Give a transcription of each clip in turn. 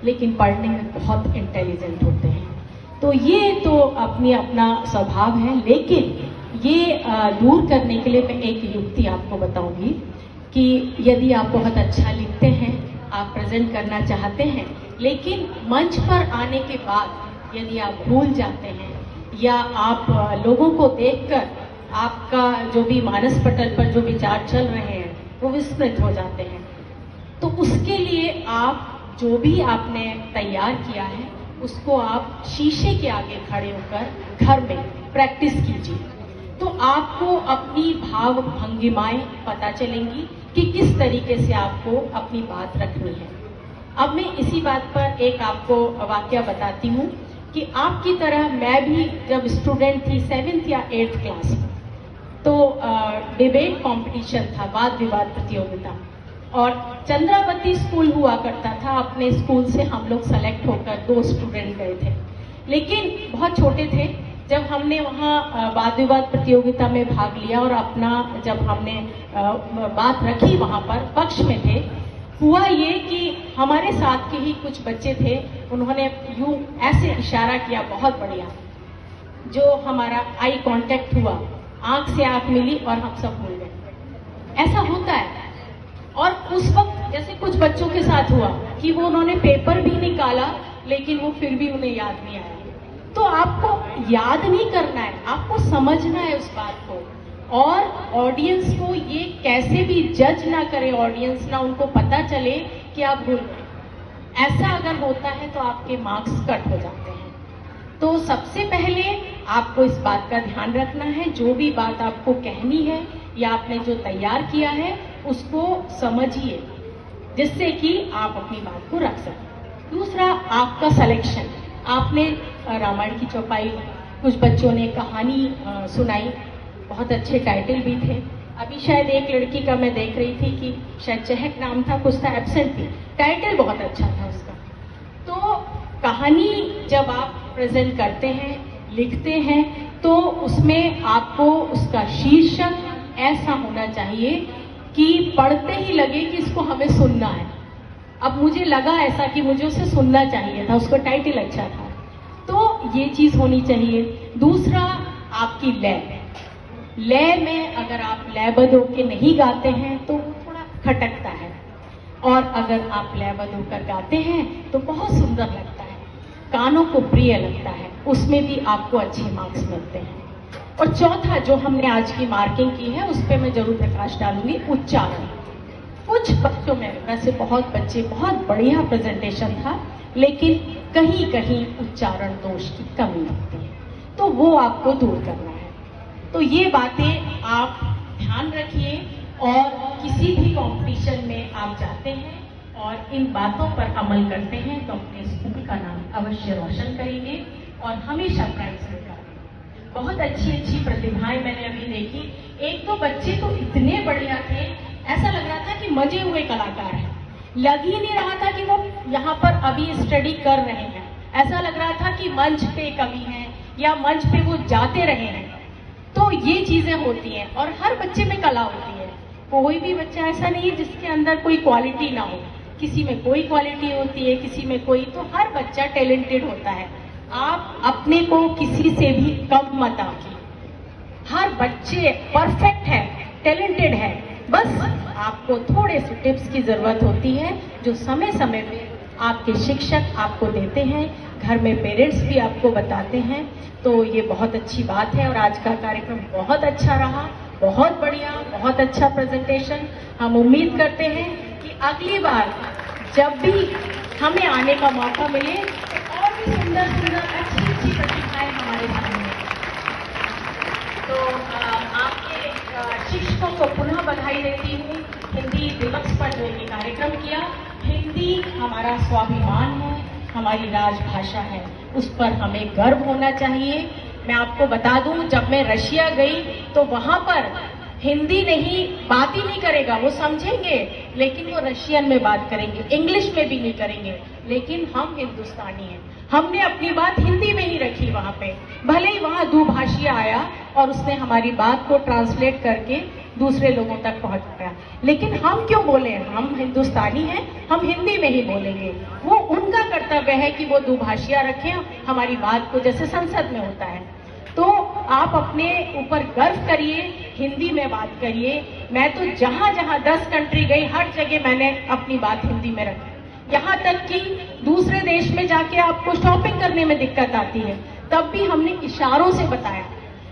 लेकिन पढ़ने में बहुत इंटेलिजेंट होते हैं। तो ये तो अपना स्वभाव है, लेकिन ये दूर करने के लिए मैं एक युक्ति आपको बताऊंगी कि यदि आप बहुत अच्छा लिखते हैं, आप प्रेजेंट करना चाहते हैं, लेकिन मंच पर आने के बाद यदि आप भूल जाते हैं या आप लोगों को देखकर आपका जो भी मानस पटल पर जो विचार चल रहे हैं वो विस्मृत हो जाते हैं, तो उसके लिए आप जो भी आपने तैयार किया है उसको आप शीशे के आगे खड़े होकर घर में प्रैक्टिस कीजिए। तो आपको अपनी भाव भंगिमाएं पता चलेंगी कि किस तरीके से आपको अपनी बात रखनी है। अब मैं इसी बात पर एक आपको वाकया बताती हूँ कि आपकी तरह मैं भी जब स्टूडेंट थी 7th या 8th क्लास में, तो डिबेट कंपटीशन था, वाद विवाद प्रतियोगिता, और चंद्रावती स्कूल हुआ करता था। अपने स्कूल से हम लोग सेलेक्ट होकर 2 स्टूडेंट गए थे, लेकिन बहुत छोटे थे। जब हमने वहाँ वाद विवाद प्रतियोगिता में भाग लिया और अपना जब हमने बात रखी वहाँ पर पक्ष में थे, हुआ ये कि हमारे साथ के ही कुछ बच्चे थे, उन्होंने यूं ऐसे इशारा किया बहुत बढ़िया, जो हमारा आई कांटेक्ट हुआ, आंख से आंख मिली और हम सब भूल गए। ऐसा होता है। और उस वक्त जैसे कुछ बच्चों के साथ हुआ कि वो उन्होंने पेपर भी निकाला लेकिन वो फिर भी उन्हें याद नहीं आया। तो आपको याद नहीं करना है, आपको समझना है उस बात को, और ऑडियंस को ये कैसे भी जज ना करे, ऑडियंस ना उनको पता चले कि आप भूल गए। ऐसा अगर होता है तो आपके मार्क्स कट हो जाते हैं। तो सबसे पहले आपको इस बात का ध्यान रखना है, जो भी बात आपको कहनी है या आपने जो तैयार किया है उसको समझिए, जिससे कि आप अपनी बात को रख सकें। दूसरा, आपका सिलेक्शन। आपने रामायण की चौपाई, कुछ बच्चों ने कहानी सुनाई, बहुत अच्छे टाइटल भी थे। अभी शायद एक लड़की का मैं देख रही थी कि शायद चहक नाम था, कुछ था, एब्सेंट थी, टाइटल बहुत अच्छा था उसका। तो कहानी जब आप प्रेजेंट करते हैं, लिखते हैं, तो उसमें आपको उसका शीर्षक ऐसा होना चाहिए कि पढ़ते ही लगे कि इसको हमें सुनना है। अब मुझे लगा ऐसा कि मुझे उसे सुनना चाहिए था, उसका टाइटल अच्छा था, तो ये चीज होनी चाहिए। दूसरा, आपकी लय। लय में अगर आप लयबद्ध होकर नहीं गाते हैं तो वो थोड़ा खटकता है, और अगर आप लयबद्ध होकर गाते हैं तो बहुत सुंदर लगता है, कानों को प्रिय लगता है, उसमें भी आपको अच्छे मार्क्स मिलते हैं। और चौथा, जो हमने आज की मार्किंग की है उस पर मैं जरूर प्रकाश डालूंगी, उच्चारण। कुछ बच्चों में, वैसे बहुत बच्चे, बहुत बढ़िया प्रेजेंटेशन था, लेकिन कहीं कहीं उच्चारण दोष की कमी होती है, तो वो आपको दूर करना है। तो ये बातें आप ध्यान रखिए, और किसी भी कंपटीशन में आप जाते हैं और इन बातों पर अमल करते हैं तो अपने स्कूल का नाम अवश्य रोशन करेंगे और हमेशा प्राइज मिलेगा। बहुत अच्छी अच्छी प्रतिभाएं मैंने अभी देखी। एक दो बच्चे तो इतने बढ़िया थे, ऐसा लग रहा था कि मजे हुए कलाकार हैं, लग ही नहीं रहा था कि वो यहाँ पर अभी स्टडी कर रहे हैं। ऐसा लग रहा था कि मंच पे कवि हैं या मंच पे वो जाते रहे हैं। तो ये चीजें होती हैं, और हर बच्चे में कला होती है। कोई भी बच्चा ऐसा नहीं है जिसके अंदर कोई क्वालिटी ना हो, किसी में कोई क्वालिटी होती है, किसी में कोई, तो हर बच्चा टैलेंटेड होता है। आप अपने को किसी से भी कम मत आंकिए, हर बच्चे परफेक्ट है, टैलेंटेड है, बस आपको थोड़े से टिप्स की जरूरत होती है जो समय समय पे आपके शिक्षक आपको देते हैं, घर में पेरेंट्स भी आपको बताते हैं। तो ये बहुत अच्छी बात है, और आज का कार्यक्रम बहुत अच्छा रहा, बहुत बढ़िया, बहुत अच्छा प्रेजेंटेशन। हम उम्मीद करते हैं कि अगली बार जब भी हमें आने का मौका मिले तो और भी सुंदर सुंदर अच्छी अच्छी प्रतिभाएं हमारे सामने। तो आपके शिक्षकों को पुनः बधाई देती हूँ। हिंदी दिवस पर जो ये कार्यक्रम किया, हिंदी हमारा स्वाभिमान है, हमारी राजभाषा है, उस पर हमें गर्व होना चाहिए। मैं आपको बता दूं, जब मैं रशिया गई तो वहां पर हिंदी नहीं, बात ही नहीं करेगा, वो समझेंगे लेकिन वो रशियन में बात करेंगे, इंग्लिश में भी नहीं करेंगे। लेकिन हम हिंदुस्तानी हैं, हमने अपनी बात हिंदी में ही रखी वहां पे, भले ही वहां दुभाषिया आया और उसने हमारी बात को ट्रांसलेट करके दूसरे लोगों तक पहुंचाया, लेकिन हम क्यों बोले? हम हिंदुस्तानी हैं, हम हिंदी में ही बोलेंगे। वो उनका जगह है कि वो दुभाषिया रखें हमारी बात को, जैसे संसद में होता है। तो आप अपने ऊपर गर्व करिए, हिंदी में बात करिए। मैं तो जहां जहां 10 कंट्री गई, हर जगह मैंने अपनी बात हिंदी में रखी। यहाँ तक कि दूसरे देश में जाके आपको शॉपिंग करने में दिक्कत आती है, तब भी हमने इशारों से बताया।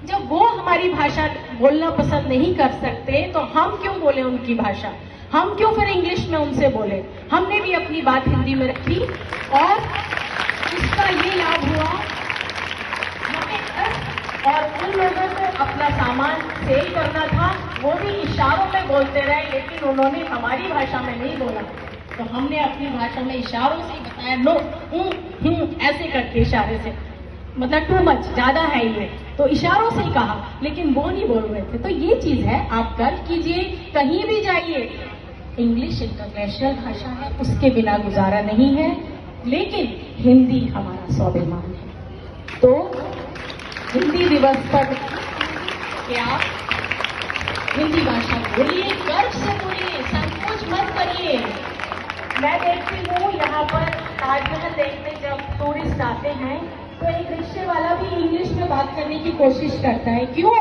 जब वो हमारी भाषा बोलना पसंद नहीं कर सकते तो हम क्यों बोले उनकी भाषा, हम क्यों फिर इंग्लिश में उनसे बोले। हमने भी अपनी बात हिंदी में रखी और इसका ये लाभ हुआ और उन लोगों को अपना सामान सेल करना था, वो भी इशारों में बोलते रहे, लेकिन उन्होंने हमारी भाषा में नहीं बोला। तो हमने अपनी भाषा में इशारों से बताया, नो ऐसे करके इशारे से, मतलब टू मच, ज्यादा है ये, तो इशारों से ही कहा, लेकिन वो नहीं बोल रहे थे। तो ये चीज है, आप गर्व कीजिए, कहीं भी जाइए। इंग्लिश इंटरनेशनल भाषा है, उसके बिना गुजारा नहीं है, लेकिन हिंदी हमारा स्वाभिमान है। तो हिंदी दिवस पर क्या हिंदी भाषा बोलिए, गर्व से बोलिए, संकोच मत करिए। मैं देखती हूँ यहाँ पर ताजमहल देखने जब टूरिस्ट आते हैं तो एक रिक्शे वाला भी इंग्लिश में बात करने की कोशिश करता है। क्यों?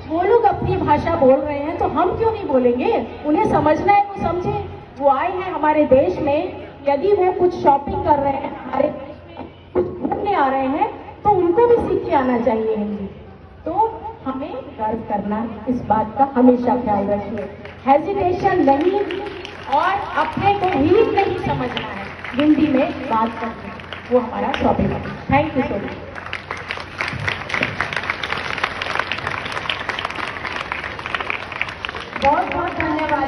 वो लोग अपनी भाषा बोल रहे हैं तो हम क्यों नहीं बोलेंगे? उन्हें समझना है, वो समझे। वो आए हैं हमारे देश में, यदि वो कुछ शॉपिंग कर रहे हैं, हमारे कुछ घूमने आ रहे हैं, तो उनको भी सीख के आना चाहिए हिंदी। तो हमें गर्व करना, इस बात का हमेशा ख्याल रखिए। हेजिटेशन नहीं और अपने को हीन नहीं समझना है, हिंदी में बात करना, वो हमारा स्वाभिमान। Thank you so much. बहुत बहुत धन्यवाद।